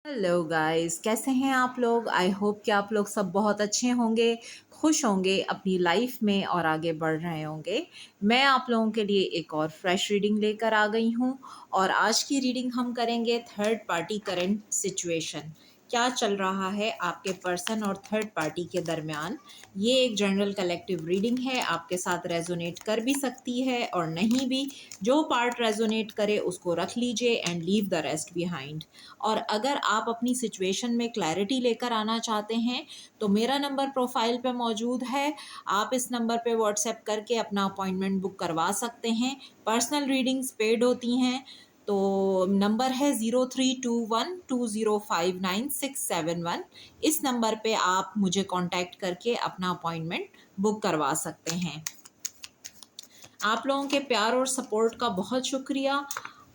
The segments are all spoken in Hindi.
हेलो गाइस, कैसे हैं आप लोग। आई होप कि आप लोग सब बहुत अच्छे होंगे, खुश होंगे अपनी लाइफ में और आगे बढ़ रहे होंगे। मैं आप लोगों के लिए एक और फ्रेश रीडिंग लेकर आ गई हूँ और आज की रीडिंग हम करेंगे थर्ड पार्टी करंट सिचुएशन। क्या चल रहा है आपके पर्सन और थर्ड पार्टी के दरमियान। ये एक जनरल कलेक्टिव रीडिंग है, आपके साथ रेजोनेट कर भी सकती है और नहीं भी। जो पार्ट रेजोनेट करे उसको रख लीजिए and leave the rest behind. और अगर आप अपनी सिचुएशन में क्लैरिटी लेकर आना चाहते हैं तो मेरा नंबर प्रोफाइल पे मौजूद है। आप इस नंबर पे व्हाट्सएप करके अपना अपॉइंटमेंट बुक करवा सकते हैं। पर्सनल रीडिंग्स पेड होती हैं। तो नंबर है 03212059 671। इस नंबर पे आप मुझे कांटेक्ट करके अपना अपॉइंटमेंट बुक करवा सकते हैं। आप लोगों के प्यार और सपोर्ट का बहुत शुक्रिया।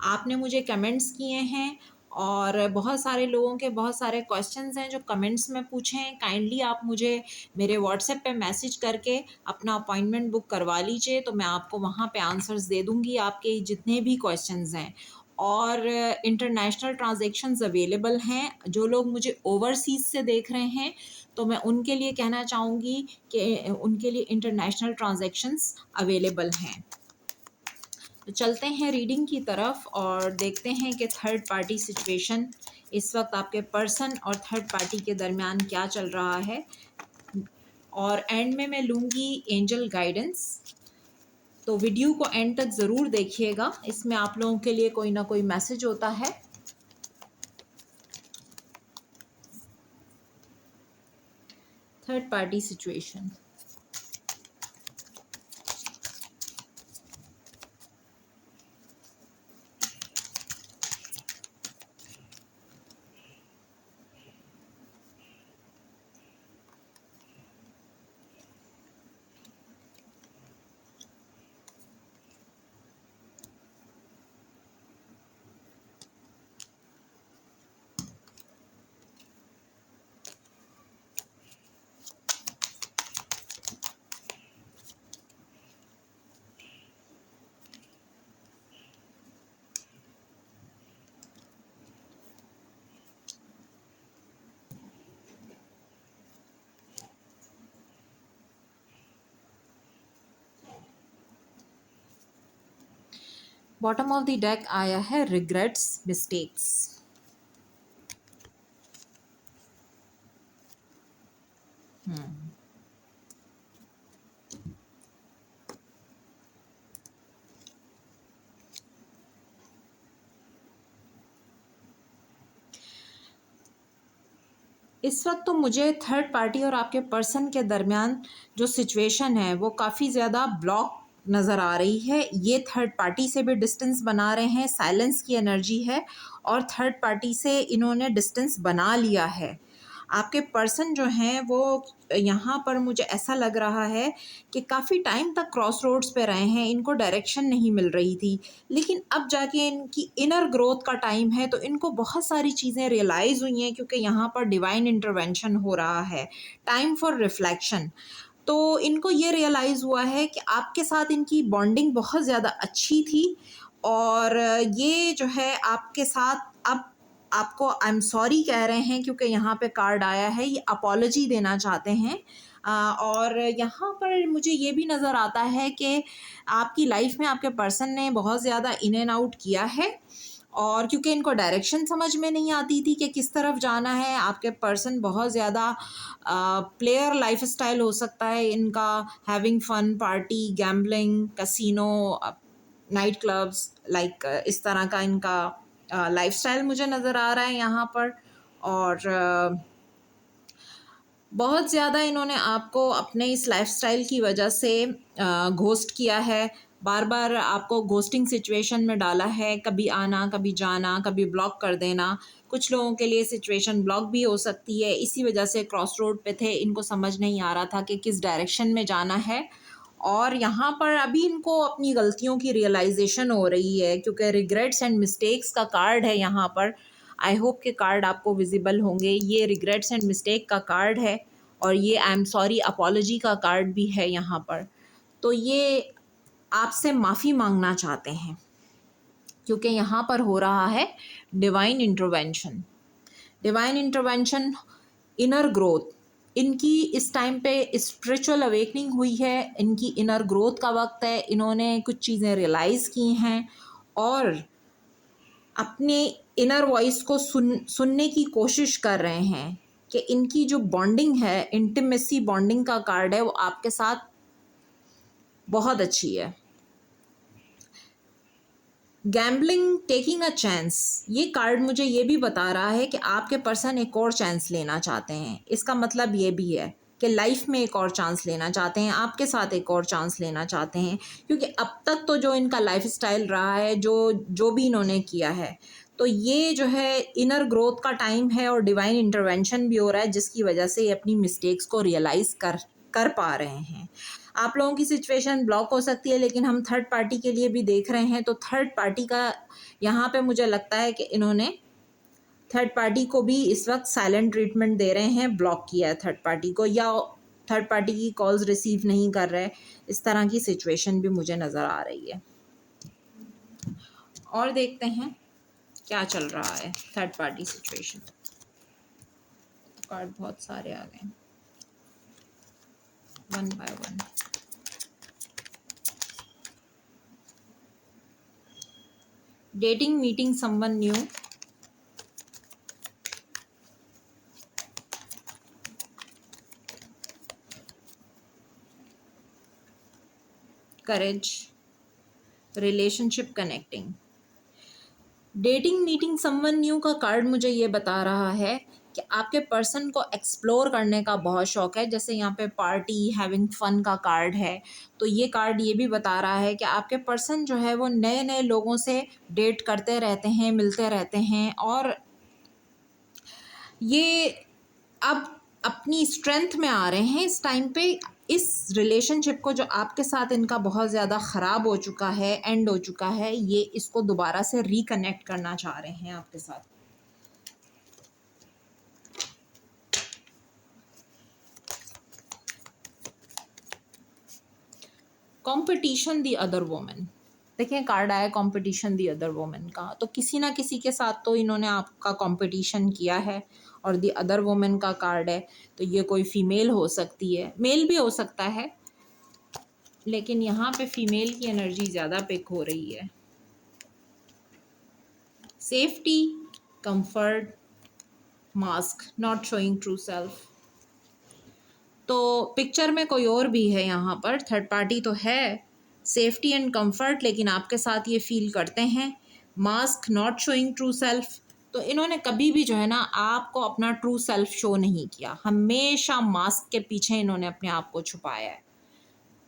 आपने मुझे कमेंट्स किए हैं और बहुत सारे लोगों के बहुत सारे क्वेश्चंस हैं जो कमेंट्स में पूछे हैं। काइंडली आप मुझे मेरे व्हाट्सएप पे मैसेज करके अपना अपॉइंटमेंट बुक करवा लीजिए, तो मैं आपको वहाँ पे आंसर्स दे दूँगी आपके जितने भी क्वेश्चंस हैं। और इंटरनेशनल ट्रांजैक्शंस अवेलेबल हैं। जो लोग मुझे ओवरसीज़ से देख रहे हैं तो मैं उनके लिए कहना चाहूँगी कि उनके लिए इंटरनेशनल ट्रांजैक्शंस अवेलेबल हैं। तो चलते हैं रीडिंग की तरफ और देखते हैं कि थर्ड पार्टी सिचुएशन इस वक्त आपके पर्सन और थर्ड पार्टी के दरमियान क्या चल रहा है। और एंड में मैं लूँगी एंजल गाइडेंस। तो वीडियो को एंड तक ज़रूर देखिएगा, इसमें आप लोगों के लिए कोई ना कोई मैसेज होता है। Third party situation. Bottom of the deck आया है रिग्रेट्स मिस्टेक्स। इस वक्त तो मुझे थर्ड पार्टी और आपके पर्सन के दरमियान जो सिचुएशन है वो काफ़ी ज़्यादा ब्लॉक नज़र आ रही है। ये थर्ड पार्टी से भी डिस्टेंस बना रहे हैं, साइलेंस की एनर्जी है और थर्ड पार्टी से इन्होंने डिस्टेंस बना लिया है। आपके पर्सन जो हैं वो यहाँ पर मुझे ऐसा लग रहा है कि काफ़ी टाइम तक क्रॉस रोड्स पे रहे हैं, इनको डायरेक्शन नहीं मिल रही थी। लेकिन अब जाके इनकी इनर ग्रोथ का टाइम है तो इनको बहुत सारी चीज़ें रियलाइज़ हुई हैं, क्योंकि यहाँ पर डिवाइन इंटरवेंशन हो रहा है। Time for reflection. तो इनको ये रियलाइज़ हुआ है कि आपके साथ इनकी बॉन्डिंग बहुत ज़्यादा अच्छी थी और ये जो है आपके साथ अब आपको आई एम सॉरी कह रहे हैं, क्योंकि यहाँ पे कार्ड आया है, ये अपॉलजी देना चाहते हैं। और यहाँ पर मुझे ये भी नज़र आता है कि आपकी लाइफ में आपके पर्सन ने बहुत ज़्यादा इन एंड आउट किया है और क्योंकि इनको डायरेक्शन समझ में नहीं आती थी कि किस तरफ जाना है। आपके पर्सन बहुत ज़्यादा प्लेयर लाइफस्टाइल हो सकता है इनका, having fun, party, gambling, casino, night clubs, like इस तरह का इनका लाइफस्टाइल मुझे नज़र आ रहा है यहाँ पर। और बहुत ज़्यादा इन्होंने आपको अपने इस लाइफस्टाइल की वजह से घोस्ट किया है, बार बार आपको घोस्टिंग सिचुएशन में डाला है। कभी आना, कभी जाना, कभी ब्लॉक कर देना। कुछ लोगों के लिए सिचुएशन ब्लॉक भी हो सकती है, इसी वजह से क्रॉस रोड पे थे, इनको समझ नहीं आ रहा था कि किस डायरेक्शन में जाना है। और यहाँ पर अभी इनको अपनी गलतियों की रियलाइजेशन हो रही है, क्योंकि रिग्रेट्स एंड मिस्टेक्स का कार्ड है यहाँ पर। आई होप के कार्ड आपको विजिबल होंगे। ये रिग्रेट्स एंड मिस्टेक का कार्ड है और ये आई एम सॉरी अपॉलजी का कार्ड भी है यहाँ पर। तो ये आपसे माफ़ी मांगना चाहते हैं, क्योंकि यहाँ पर हो रहा है divine intervention. Divine intervention, inner growth, इनकी इस टाइम पे स्पिरिचुअल अवेकनिंग हुई है, इनकी इनर ग्रोथ का वक्त है, इन्होंने कुछ चीज़ें रियलाइज़ की हैं और अपने इनर वॉइस को सुनने की कोशिश कर रहे हैं कि इनकी जो बॉन्डिंग है, इंटीमेसी बॉन्डिंग का कार्ड है, वो आपके साथ बहुत अच्छी है। गैम्बलिंग, टेकिंग अ चांस, ये कार्ड मुझे ये भी बता रहा है कि आपके पर्सन एक और चांस लेना चाहते हैं। इसका मतलब ये भी है कि लाइफ में एक और चांस लेना चाहते हैं, आपके साथ एक और चांस लेना चाहते हैं, क्योंकि अब तक तो जो इनका लाइफ स्टाइल रहा है, जो भी इन्होंने किया है, तो ये जो है इनर ग्रोथ का टाइम है और डिवाइन इंटरवेंशन भी हो रहा है, जिसकी वजह से ये अपनी मिस्टेक्स को रियलाइज़ कर पा रहे हैं। आप लोगों की सिचुएशन ब्लॉक हो सकती है, लेकिन हम थर्ड पार्टी के लिए भी देख रहे हैं, तो थर्ड पार्टी का यहाँ पे मुझे लगता है कि इन्होंने थर्ड पार्टी को भी इस वक्त साइलेंट ट्रीटमेंट दे रहे हैं, ब्लॉक किया है थर्ड पार्टी को, या थर्ड पार्टी की कॉल्स रिसीव नहीं कर रहे। इस तरह की सिचुएशन भी मुझे नज़र आ रही है। और देखते हैं क्या चल रहा है थर्ड पार्टी सिचुएशन। कार्ड बहुत सारे आ गए, one by one. Dating, meeting someone new, courage, relationship connecting. Dating, meeting someone new का कार्ड मुझे ये बता रहा है कि आपके पर्सन को एक्सप्लोर करने का बहुत शौक है। जैसे यहाँ पे पार्टी, हैविंग फन का कार्ड है, तो ये कार्ड ये भी बता रहा है कि आपके पर्सन जो है वो नए नए लोगों से डेट करते रहते हैं, मिलते रहते हैं, और ये अब अपनी स्ट्रेंथ में आ रहे हैं इस टाइम पे। इस रिलेशनशिप को जो आपके साथ इनका बहुत ज़्यादा ख़राब हो चुका है, एंड हो चुका है, ये इसको दोबारा से रिकनेक्ट करना चाह रहे हैं आपके साथ। कंपटीशन दी अदर वोमेन, देखिए कार्ड आया कंपटीशन दी अदर वोमेन का, तो किसी ना किसी के साथ तो इन्होंने आपका कंपटीशन किया है। और दी अदर वोमेन का कार्ड है, तो ये कोई फीमेल हो सकती है, मेल भी हो सकता है, लेकिन यहाँ पे फीमेल की एनर्जी ज़्यादा पिक हो रही है। Safety, comfort, mask, not showing true self. तो पिक्चर में कोई और भी है, यहाँ पर थर्ड पार्टी तो है, सेफ्टी एंड कंफर्ट, लेकिन आपके साथ ये फील करते हैं। Mask, not showing true self, तो इन्होंने कभी भी जो है ना आपको अपना ट्रू सेल्फ शो नहीं किया, हमेशा मास्क के पीछे इन्होंने अपने आप को छुपाया है।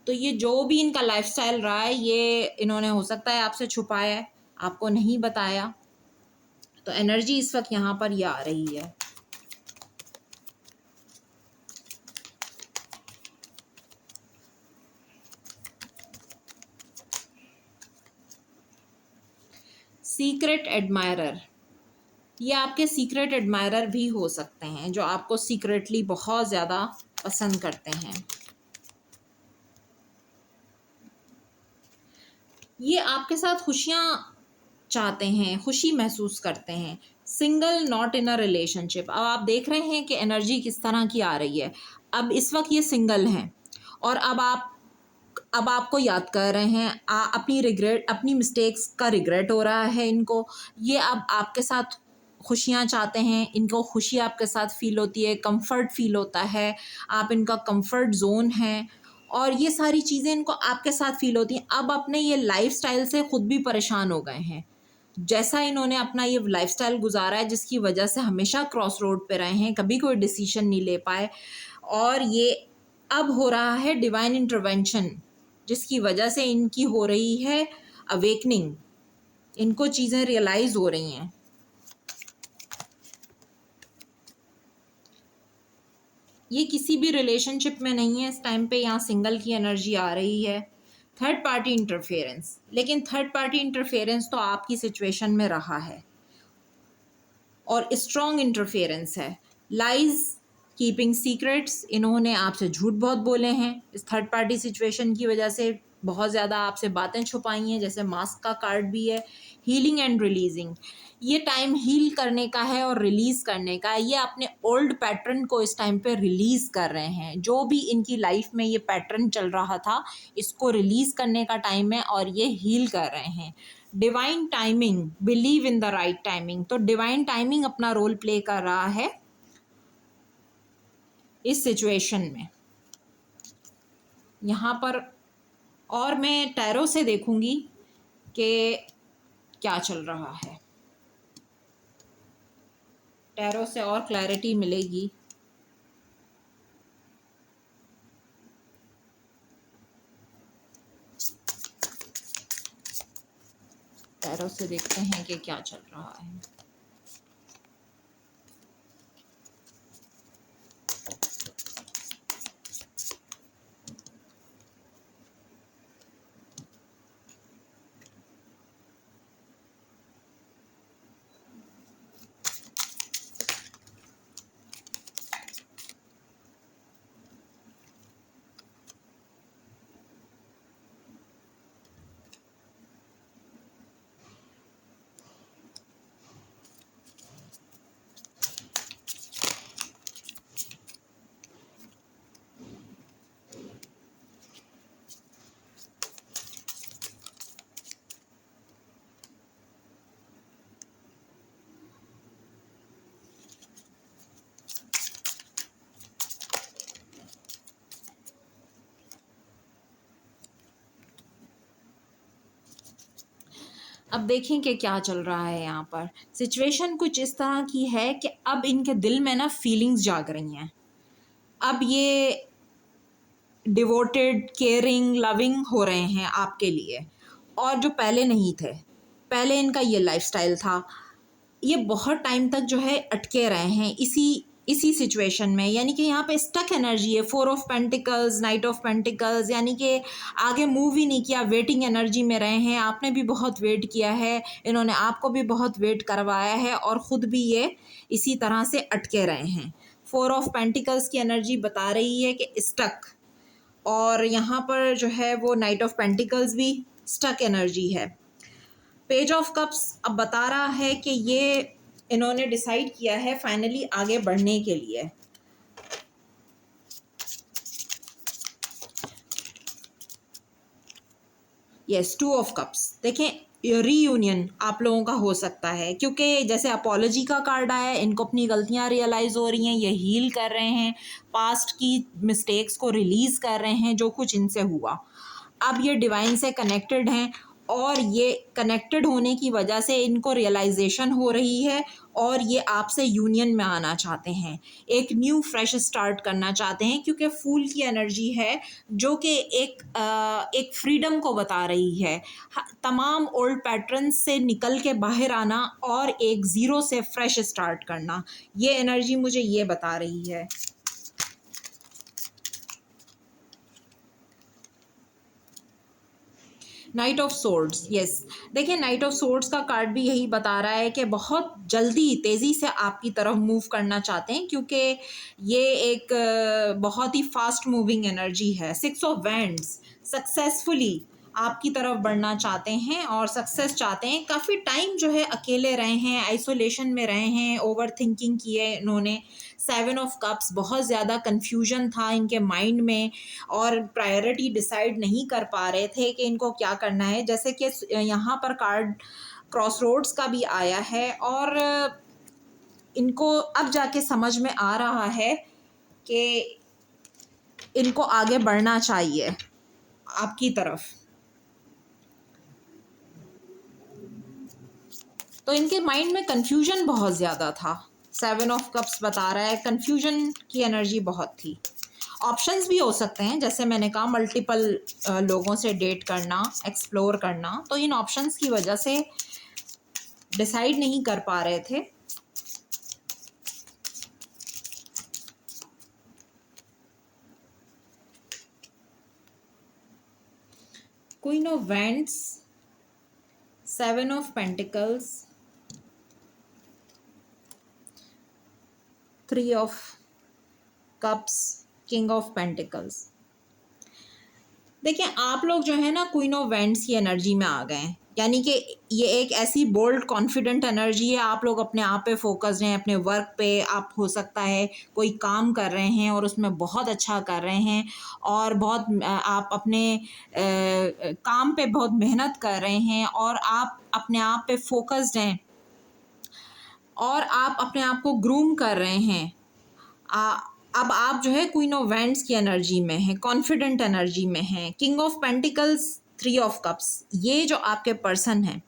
तो ये जो भी इनका लाइफस्टाइल रहा है, ये इन्होंने हो सकता है आपसे छुपाया है, आपको नहीं बताया। तो एनर्जी इस वक्त यहाँ पर ये आ रही है। सीक्रेट एडमायरर, ये आपके सीक्रेट एडमायरर भी हो सकते हैं, जो आपको सीक्रेटली बहुत ज़्यादा पसंद करते हैं। ये आपके साथ खुशियाँ चाहते हैं, खुशी महसूस करते हैं। Single, not in a relationship. अब आप देख रहे हैं कि एनर्जी किस तरह की आ रही है। अब इस वक्त ये सिंगल हैं और अब आपको याद कर रहे हैं, अपनी मिस्टेक्स का रिग्रेट हो रहा है इनको। ये अब आपके साथ खुशियाँ चाहते हैं, इनको खुशी आपके साथ फील होती है, कंफर्ट फील होता है, आप इनका कंफर्ट जोन है, और ये सारी चीज़ें इनको आपके साथ फील होती हैं। अब अपने ये लाइफस्टाइल से ख़ुद भी परेशान हो गए हैं। जैसा इन्होंने अपना ये लाइफस्टाइल गुजारा है, जिसकी वजह से हमेशा क्रॉस रोड पे रहे हैं, कभी कोई डिसीजन नहीं ले पाए, और ये अब हो रहा है डिवाइन इंटरवेंशन, जिसकी वजह से इनकी हो रही है अवेकनिंग, इनको चीज़ें रियलाइज़ हो रही हैं। ये किसी भी रिलेशनशिप में नहीं है इस टाइम पे, यहाँ सिंगल की एनर्जी आ रही है। थर्ड पार्टी इंटरफेरेंस, लेकिन थर्ड पार्टी इंटरफेरेंस तो आपकी सिचुएशन में रहा है और स्ट्रॉन्ग इंटरफेरेंस है। लाइज, कीपिंग सीक्रेट्स, इन्होंने आपसे झूठ बहुत बोले हैं इस थर्ड पार्टी सिचुएशन की वजह से। बहुत ज़्यादा आपसे बातें छुपाई हैं, जैसे मास्क का कार्ड भी है। हीलिंग एंड रिलीजिंग, ये टाइम हील करने का है और रिलीज़ करने का है। ये अपने ओल्ड पैटर्न को इस टाइम पे रिलीज़ कर रहे हैं। जो भी इनकी लाइफ में ये पैटर्न चल रहा था, इसको रिलीज़ करने का टाइम है और ये हील कर रहे हैं। Divine timing, believe in the right timing, तो डिवाइन टाइमिंग अपना रोल प्ले कर रहा है इस सिचुएशन में यहाँ पर। और मैं टैरो से देखूंगी कि क्या चल रहा है, टैरो से और क्लैरिटी मिलेगी। टैरो से देखते हैं कि क्या चल रहा है। अब देखें कि क्या चल रहा है यहाँ पर। सिचुएशन कुछ इस तरह की है कि अब इनके दिल में ना फीलिंग्स जाग रही हैं। अब ये डिवोटेड, केयरिंग, लविंग हो रहे हैं आपके लिए, और जो पहले नहीं थे। पहले इनका ये लाइफस्टाइल था। ये बहुत टाइम तक जो है अटके रहे हैं इसी इसी सिचुएशन में, यानी कि यहाँ पे स्टक एनर्जी है। 4 of pentacles, night of pentacles, यानी कि आगे मूव ही नहीं किया, वेटिंग एनर्जी में रहे हैं। आपने भी बहुत वेट किया है, इन्होंने आपको भी बहुत वेट करवाया है, और ख़ुद भी ये इसी तरह से अटके रहे हैं। 4 ऑफ पेंटिकल्स की एनर्जी बता रही है कि स्टक, और यहाँ पर जो है वो नाइट ऑफ पेंटिकल्स भी स्टक एनर्जी है। पेज ऑफ कप्स अब बता रहा है कि ये इन्होंने डिसाइड किया है फाइनली आगे बढ़ने के लिए। यस, 2 ऑफ कप्स, देखें रीयूनियन आप लोगों का हो सकता है, क्योंकि जैसे अपॉलॉजी का कार्ड आया है, इनको अपनी गलतियां रियलाइज़ हो रही हैं, ये हील कर रहे हैं, पास्ट की मिस्टेक्स को रिलीज़ कर रहे हैं जो कुछ इनसे हुआ। अब ये डिवाइन से कनेक्टेड हैं, और ये कनेक्टेड होने की वजह से इनको रियलाइजेशन हो रही है, और ये आपसे यूनियन में आना चाहते हैं, एक न्यू फ्रेश स्टार्ट करना चाहते हैं, क्योंकि फूल की एनर्जी है जो कि एक फ्रीडम को बता रही है। तमाम ओल्ड पैटर्न्स से निकल के बाहर आना और एक ज़ीरो से फ्रेश स्टार्ट करना, ये एनर्जी मुझे ये बता रही है। नाइट ऑफ सोर्ड्स, यस, देखिए नाइट ऑफ सोर्ड्स का कार्ड भी यही बता रहा है कि बहुत जल्दी तेज़ी से आपकी तरफ मूव करना चाहते हैं, क्योंकि ये एक बहुत ही फास्ट मूविंग एनर्जी है। 6 ऑफ वैंड्स, सक्सेसफुली आपकी तरफ बढ़ना चाहते हैं और सक्सेस चाहते हैं। काफ़ी टाइम जो है अकेले रहे हैं, आइसोलेशन में रहे हैं, ओवर थिंकिंग की है इन्होंने। 7 ऑफ कप्स, बहुत ज़्यादा कन्फ्यूजन था इनके माइंड में, और प्रायोरिटी डिसाइड नहीं कर पा रहे थे कि इनको क्या करना है। जैसे कि यहाँ पर कार्ड क्रॉस रोड्स का भी आया है, और इनको अब जाके समझ में आ रहा है कि इनको आगे बढ़ना चाहिए आपकी तरफ। तो इनके माइंड में कन्फ्यूजन बहुत ज़्यादा था। 7 ऑफ कप्स बता रहा है कन्फ्यूजन की एनर्जी बहुत थी। ऑप्शंस भी हो सकते हैं, जैसे मैंने कहा मल्टीपल लोगों से डेट करना, एक्सप्लोर करना, तो इन ऑप्शंस की वजह से डिसाइड नहीं कर पा रहे थे। Queen of wands, 7 of pentacles, 3 of cups, king of pentacles. देखिए आप लोग जो है ना क्वीन ऑफ वैंड्स की एनर्जी में आ गए हैं, यानी कि ये एक ऐसी बोल्ड कॉन्फिडेंट एनर्जी है। आप लोग अपने आप पे फोकस्ड हैं, अपने वर्क पे। आप हो सकता है कोई काम कर रहे हैं और उसमें बहुत अच्छा कर रहे हैं और बहुत आप अपने काम पे बहुत मेहनत कर रहे हैं और आप अपने आप पे फोकस्ड हैं और आप अपने आप को ग्रूम कर रहे हैं। आ, अब आप जो है क्वीन ऑफ वैंड्स की एनर्जी में हैं, कॉन्फिडेंट एनर्जी में हैं। King of pentacles, three of cups, ये जो आपके पर्सन हैं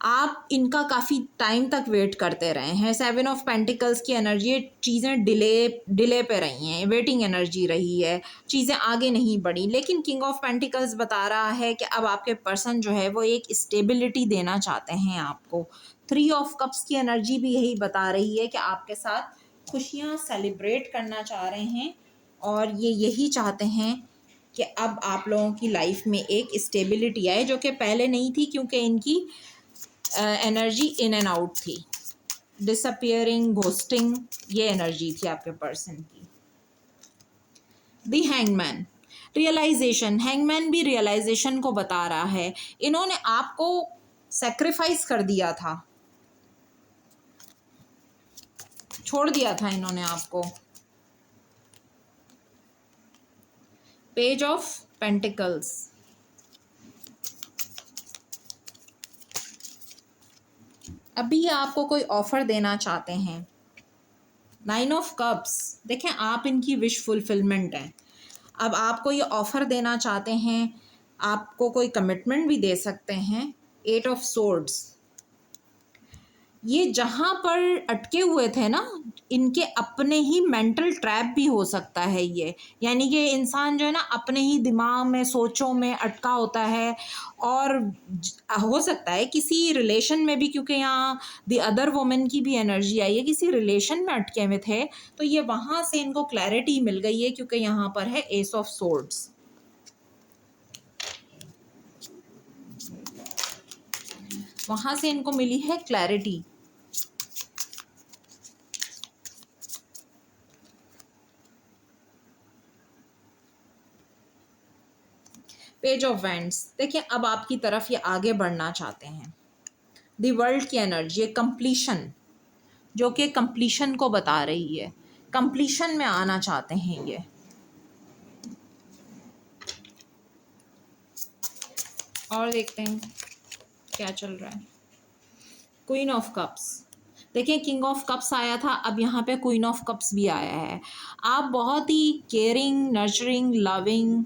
आप इनका काफ़ी टाइम तक वेट करते रहे हैं। सेवन ऑफ पेंटिकल्स की एनर्जी, चीज़ें डिले पे रही हैं, वेटिंग एनर्जी रही है, चीज़ें आगे नहीं बढ़ी। लेकिन किंग ऑफ पेंटिकल्स बता रहा है कि अब आपके पर्सन जो है वो एक स्टेबिलिटी देना चाहते हैं आपको। थ्री ऑफ कप्स की एनर्जी भी यही बता रही है कि आपके साथ खुशियाँ सेलिब्रेट करना चाह रहे हैं और ये यही चाहते हैं कि अब आप लोगों की लाइफ में एक स्टेबिलिटी आए, जो कि पहले नहीं थी क्योंकि इनकी एनर्जी इन एंड आउट थी, डिसअपियरिंग, घोस्टिंग, ये एनर्जी थी आपके पर्सन की। द हैंगमैन, रियलाइजेशन, हैंगमैन भी रियलाइजेशन को बता रहा है। इन्होंने आपको सेक्रीफाइस कर दिया था, छोड़ दिया था इन्होंने आपको। पेज ऑफ पेंटिकल्स, अभी आपको कोई ऑफर देना चाहते हैं। नाइन ऑफ कप्स, देखें आप इनकी विश फुलफिलमेंट है। अब आपको ये ऑफ़र देना चाहते हैं, आपको कोई कमिटमेंट भी दे सकते हैं। एट ऑफ सोर्ड्स, ये जहाँ पर अटके हुए थे ना, इनके अपने ही मेंटल ट्रैप भी हो सकता है ये, यानी कि इंसान जो है ना अपने ही दिमाग में, सोचों में अटका होता है और हो सकता है किसी रिलेशन में भी, क्योंकि यहाँ द अदर वुमेन की भी एनर्जी आई है, किसी रिलेशन में अटके हुए थे तो ये वहाँ से इनको क्लैरिटी मिल गई है, क्योंकि यहाँ पर है एस ऑफ सोर्ड्स। वहाँ से इनको मिली है क्लैरिटी। पेज ऑफ वैंड्स, देखिए अब आपकी तरफ ये आगे बढ़ना चाहते हैं। दी वर्ल्ड की एनर्जी, कंप्लीशन, जो कि कंप्लीशन को बता रही है, कंप्लीशन में आना चाहते हैं ये। और देखते हैं क्या चल रहा है। क्वीन ऑफ कप्स, देखिए किंग ऑफ कप्स आया था, अब यहाँ पे क्वीन ऑफ कप्स भी आया है। आप बहुत ही केयरिंग, नर्चरिंग, लविंग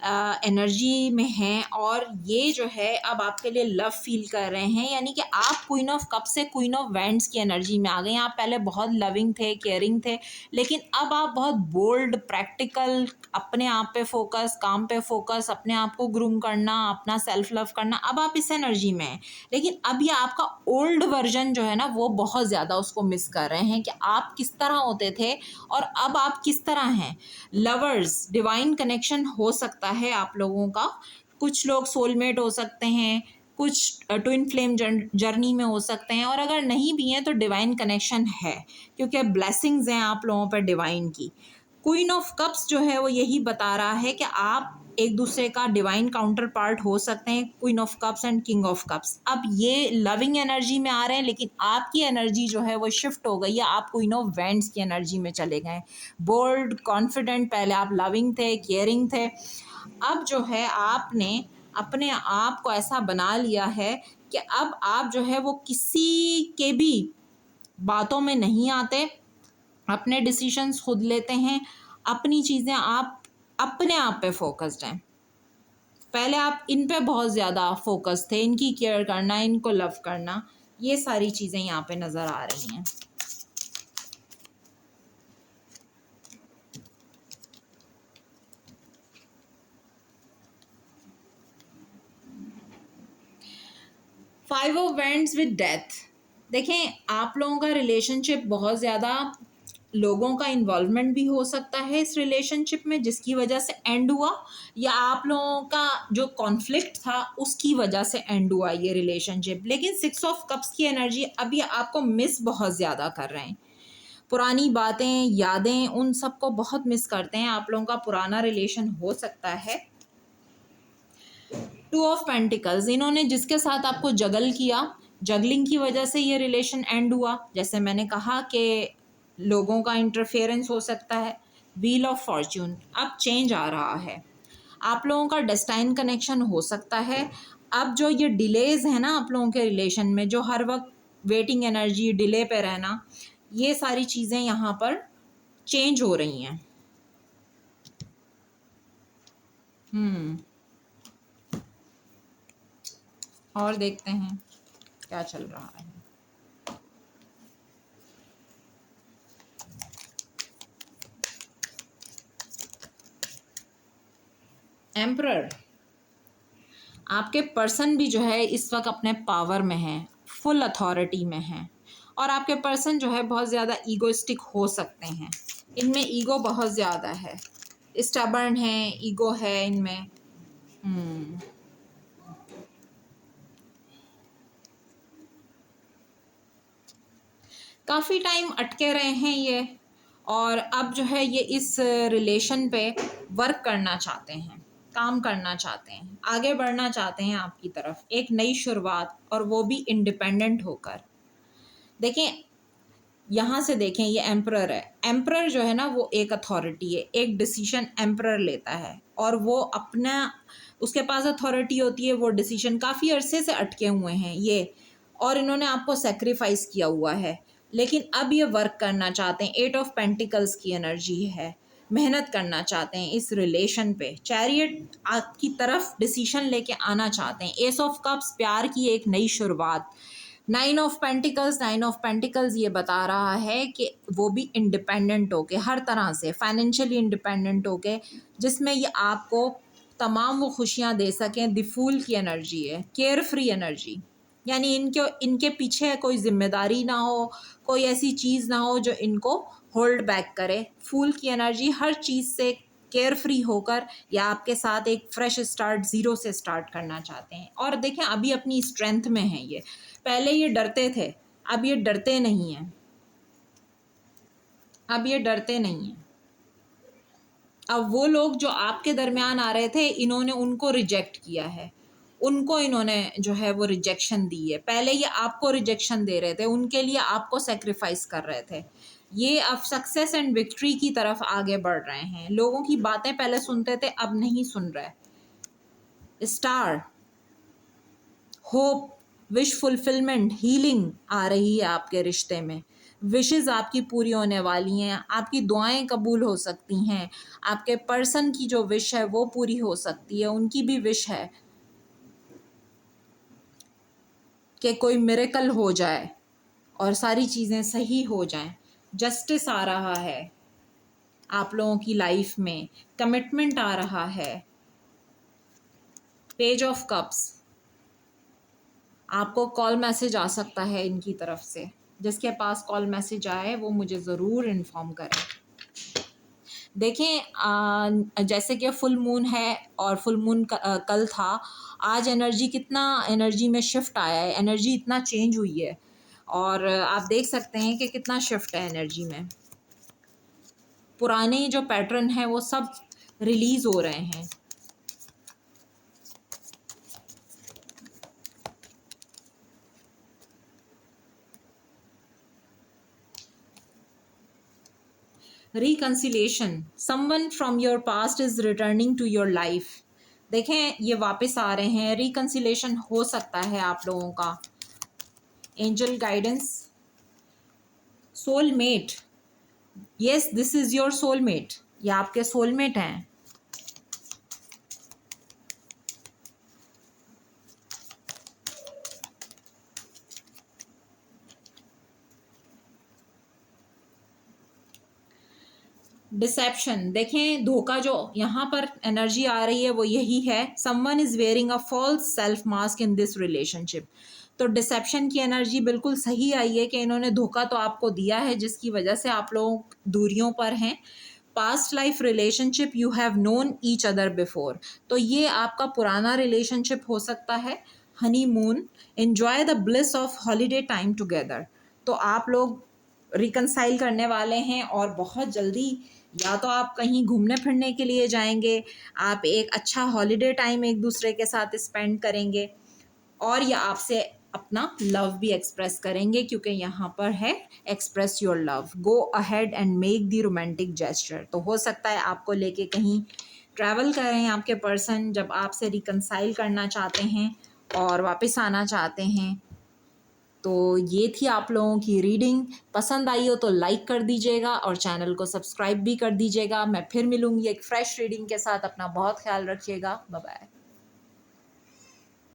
एनर्जी में हैं और ये जो है अब आपके लिए लव फील कर रहे हैं, यानी कि आप क्वीन ऑफ कप से क्वीन ऑफ वैंड्स की एनर्जी में आ गए हैं। आप पहले बहुत लविंग थे, केयरिंग थे, लेकिन अब आप बहुत बोल्ड, प्रैक्टिकल, अपने आप पे फोकस, काम पे फोकस, अपने आप को ग्रूम करना, अपना सेल्फ लव करना, अब आप इस एनर्जी में हैं। लेकिन अब ये आपका ओल्ड वर्जन जो है ना वो बहुत ज़्यादा उसको मिस कर रहे हैं कि आप किस तरह होते थे और अब आप किस तरह हैं। लवर्स, डिवाइन कनेक्शन हो सकता है आप लोगों का, कुछ लोग सोलमेट हो सकते हैं, कुछ ट्विन फ्लेम जर्नी में हो सकते हैं, और अगर नहीं भी हैं तो डिवाइन कनेक्शन है, क्योंकि ब्लेसिंग्स हैं आप लोगों पर डिवाइन की। क्वीन ऑफ कप्स जो है वो यही बता रहा है कि आप एक दूसरे का डिवाइन काउंटर पार्ट हो सकते हैं, queen of cups and king of cups. अब ये लविंग एनर्जी में आ रहे हैं, लेकिन आपकी एनर्जी जो है वो शिफ्ट हो गई है, आप क्वीन ऑफ वैंड्स की एनर्जी में चले गए। बोल्ड, कॉन्फिडेंट, पहले आप लविंग थे, केयरिंग थे, अब जो है आपने अपने आप को ऐसा बना लिया है कि अब आप जो है वो किसी के भी बातों में नहीं आते, अपने डिसीजंस खुद लेते हैं, अपनी चीज़ें आप अपने आप पे फोकस्ड हैं। पहले आप इन पे बहुत ज़्यादा फोकस थे, इनकी केयर करना, इनको लव करना, ये सारी चीज़ें यहाँ पे नज़र आ रही हैं। Five of wands with death, देखें आप लोगों का रिलेशनशिप बहुत ज़्यादा लोगों का इन्वॉल्वमेंट भी हो सकता है इस रिलेशनशिप में, जिसकी वजह से एंड हुआ, या आप लोगों का जो कॉन्फ्लिक्ट था उसकी वजह से एंड हुआ ये रिलेशनशिप। लेकिन सिक्स ऑफ कप्स की एनर्जी अभी आपको मिस बहुत ज़्यादा कर रहे हैं, पुरानी बातें, यादें, उन सब को बहुत मिस करते हैं। आप लोगों का पुराना रिलेशन हो सकता है टू ऑफ पेंटिकल्स, इन्होंने जिसके साथ आपको जगल किया, जगलिंग की वजह से ये रिलेशन एंड हुआ। जैसे मैंने कहा कि लोगों का इंटरफेरेंस हो सकता है। व्हील ऑफ फॉर्च्यून, अब चेंज आ रहा है, आप लोगों का डेस्टाइन कनेक्शन हो सकता है। अब जो ये डिलेज है ना आप लोगों के रिलेशन में, जो हर वक्त वेटिंग एनर्जी, डिले पे रहना, ये सारी चीज़ें यहाँ पर चेंज हो रही हैं। और देखते हैं क्या चल रहा है। एम्परर, आपके पर्सन भी जो है इस वक्त अपने पावर में है, फुल अथॉरिटी में है, और आपके पर्सन जो है बहुत ज़्यादा ईगोइस्टिक हो सकते हैं, इनमें ईगो बहुत ज़्यादा है, स्टबर्न है, ईगो है इनमें। काफ़ी टाइम अटके रहे हैं ये, और अब जो है ये इस रिलेशन पे वर्क करना चाहते हैं, काम करना चाहते हैं, आगे बढ़ना चाहते हैं आपकी तरफ, एक नई शुरुआत, और वो भी इंडिपेंडेंट होकर। देखें, यहाँ से देखें, ये एम्परर है, एम्परर जो है ना वो एक अथॉरिटी है, एक डिसीजन एम्परर लेता है, और वो अपना, उसके पास अथॉरिटी होती है, वो डिसीजन काफ़ी अरसे से अटके हुए हैं ये, और इन्होंने आपको सेक्रीफाइस किया हुआ है, लेकिन अब ये वर्क करना चाहते हैं। 8 ऑफ पेंटिकल्स की एनर्जी है, मेहनत करना चाहते हैं इस रिलेशन पे। चैरियट आपकी तरफ डिसीजन लेके आना चाहते हैं। एस ऑफ कप्स, प्यार की एक नई शुरुआत। 9 ऑफ पेंटिकल्स, 9 ऑफ पेंटिकल्स ये बता रहा है कि वो भी इंडिपेंडेंट होके, हर तरह से फाइनेंशियली इंडिपेंडेंट होके, जिसमें ये आपको तमाम वो खुशियाँ दे सकें। द फूल की एनर्जी है, केयर फ्री एनर्जी, यानी इनके पीछे कोई जिम्मेदारी ना हो, कोई ऐसी चीज़ ना हो जो इनको होल्ड बैक करे। फूल की एनर्जी, हर चीज़ से केयर फ्री होकर या आपके साथ एक फ्रेश स्टार्ट, ज़ीरो से स्टार्ट करना चाहते हैं। और देखें, अभी अपनी स्ट्रेंथ में है ये, पहले ये डरते थे, अब ये डरते नहीं हैं, अब ये डरते नहीं हैं। अब वो लोग जो आपके दरमियान आ रहे थे, इन्होंने उनको रिजेक्ट किया है, उनको इन्होंने जो है वो रिजेक्शन दी है। पहले ये आपको रिजेक्शन दे रहे थे, उनके लिए आपको सेक्रीफाइस कर रहे थे। ये अब सक्सेस एंड विक्ट्री की तरफ आगे बढ़ रहे हैं। लोगों की बातें पहले सुनते थे, अब नहीं सुन रहे। Star, hope, wish fulfilment, healing आ रही है आपके रिश्ते में। विशेज़ आपकी पूरी होने वाली हैं, आपकी दुआएं कबूल हो सकती हैं, आपके पर्सन की जो विश है वो पूरी हो सकती है। उनकी भी विश है कि कोई मिरेकल हो जाए और सारी चीज़ें सही हो जाएं। जस्टिस आ रहा है आप लोगों की लाइफ में, कमिटमेंट आ रहा है। पेज ऑफ कप्स, आपको कॉल मैसेज आ सकता है इनकी तरफ से। जिसके पास कॉल मैसेज आए वो मुझे ज़रूर इन्फॉर्म करें। देखें, जैसे कि फुल मून है और फुल मून कल था, आज एनर्जी, कितना एनर्जी में शिफ्ट आया है, एनर्जी इतना चेंज हुई है, और आप देख सकते हैं कि कितना शिफ्ट है एनर्जी में। पुराने जो पैटर्न है वो सब रिलीज़ हो रहे हैं। Reconciliation, someone from your past is returning to your life. देखें, ये वापस आ रहे हैं, रिकन्सिलेशन हो सकता है आप लोगों का। Angel guidance, soulmate, yes this is your soulmate, ये आपके सोलमेट हैं। डिसेप्शन, देखें, धोखा, जो यहाँ पर एनर्जी आ रही है वो यही है, someone is wearing a false self mask in this relationship. तो डिसेप्शन की एनर्जी बिल्कुल सही आई है कि इन्होंने धोखा तो आपको दिया है, जिसकी वजह से आप लोग दूरियों पर हैं। Past life relationship, you have known each other before, तो ये आपका पुराना रिलेशनशिप हो सकता है। Honey moon, enjoy the bliss of holiday time together, तो आप लोग रिकंसाइल करने वाले हैं और बहुत जल्दी या तो आप कहीं घूमने फिरने के लिए जाएंगे, आप एक अच्छा हॉलिडे टाइम एक दूसरे के साथ स्पेंड करेंगे, और या आपसे अपना लव भी एक्सप्रेस करेंगे, क्योंकि यहाँ पर है express your love, go ahead and make the romantic gesture. तो हो सकता है आपको लेके कहीं ट्रैवल करें आपके पर्सन, जब आपसे रिकंसाइल करना चाहते हैं और वापस आना चाहते हैं। तो ये थी आप लोगों की रीडिंग। पसंद आई हो तो लाइक कर दीजिएगा और चैनल को सब्सक्राइब भी कर दीजिएगा। मैं फिर मिलूँगी एक फ्रेश रीडिंग के साथ। अपना बहुत ख्याल रखिएगा। Bye bye.